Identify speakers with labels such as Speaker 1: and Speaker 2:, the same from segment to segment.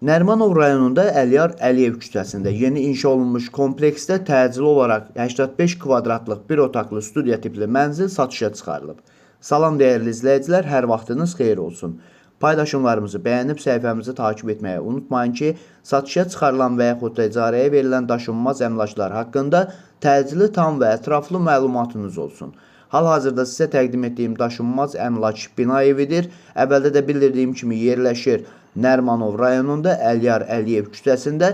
Speaker 1: Nərimanov rayonunda Əliyar Əliyev küçəsində yeni inşa olunmuş kompleksdə təcili olaraq 85 kvadratlıq bir otaqlı studiya tipli mənzil satışa çıxarılıb. Salam dəyərli izləyicilər, hər vaxtınız xeyir olsun. Paylaşımlarımızı bəyənib səhifəmizi takip etməyi unutmayın ki, satışa çıxarılan və yaxud da icarəyə verilən daşınmaz əmlaklar haqqında təcili, tam və ətraflı məlumatınız olsun. Hal-hazırda sizə təqdim etdiyim daşınmaz əmlak bina evidir. Əvvəldə də bildirdiyim kimi yerləşir Nərimanov rayonunda Əliyar Əliyev küçəsində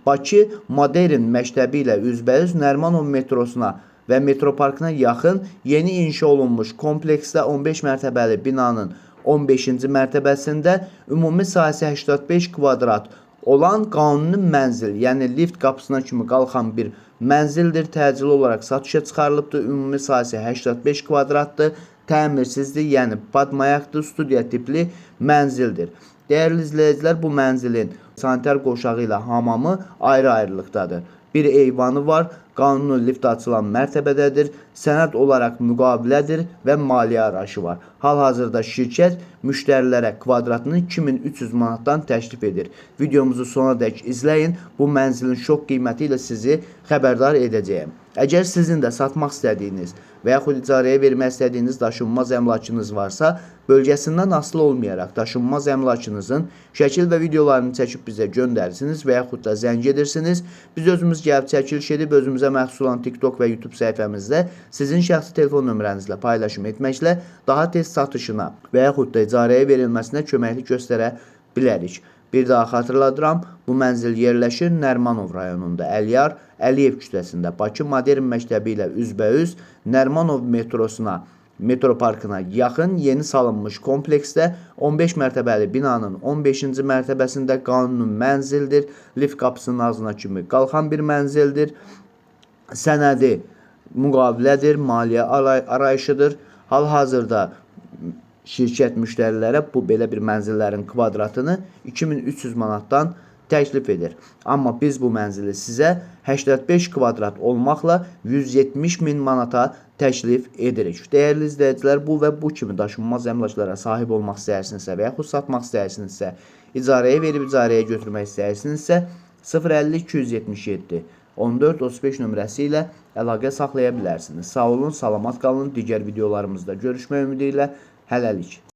Speaker 1: Bakı Modern məktəbi ilə üzbəüz Nərimanov metrosuna və metroparkına yaxın yeni inşa olunmuş kompleksdə 15 mərtəbəli binanın 15-ci mərtəbəsində ümumi sahəsi 85 kvadrat olan qanuni mənzil, yəni lift qapısına kimi qalxan bir mənzildir. Təcili olaraq satışa çıxarılıbdır. Ümumi sahəsi 85 kvadratdır. Təmirsizdir, yəni padmayaqdır, studiya tipli mənzildir. Dəyərli izləyicilər, bu mənzilin sanitar qoşağı ilə hamamı ayrı-ayrılıqdadır. Bir eyvanı var, qanuni lift açılan mərtəbədədir, sənəd olaraq müqavilədir və maliyyə arayışı var. Hal-hazırda şirkət müştərilərə kvadratını 2300 manatdan təklif edir. Videomuzu sona dək izləyin, bu mənzilin şok qiyməti ilə sizi xəbərdar edəcəyəm. Əgər sizin də satmaq istədiyiniz və yaxud icarəyə vermək istədiyiniz daşınmaz əmlakınız varsa, bölgəsindən asılı olmayaraq daşınmaz əmlakınızın şəkil və videolarını çəkib bizə göndərsiniz və yaxud da zəng edirsiniz. Biz özümüz gəlib çəkiliş edib özümüzə məxsus olan TikTok və YouTube səhifəmizdə sizin şəxsi telefon nömrənizlə paylaşım etməklə daha tez satışına və yaxud da icarəyə verilməsinə köməklik göstərə bilərik. Bir daha xatırladıram, bu mənzil yerləşir Nərimanov rayonunda Əliyar Əliyev küçəsində Bakı Modern məktəbi ilə üzbəüz Nərimanov metrosuna, metroparkına yaxın yeni salınmış kompleksdə 15 mərtəbəli binanın 15-ci mərtəbəsində qanuni mənzildir. Lift qapısının ağzına kimi qalxan bir mənzildir. Sənədi müqavilədir, maliyyə arayışıdır. Hal-hazırda şirkət müştərilərə bu belə bir mənzillərin kvadratını 2300 manatdan təklif edir. Amma biz bu mənzili sizə 85 kvadrat olmaqla 170 min manata təklif edirik. Dəyərli izləyicilər, bu və bu kimi daşınmaz əmlaklara sahib olmaq istəyirsinizsə və yaxud satmaq istəyirsinizsə, icarəyə verib icarəyə götürmək istəyirsinizsə 050 277 14 35 nömrəsi ilə əlaqə saxlaya bilərsiniz. Sağ olun, salamat qalın. Digər videolarımızda görüşmək ümidi ilə hələlik.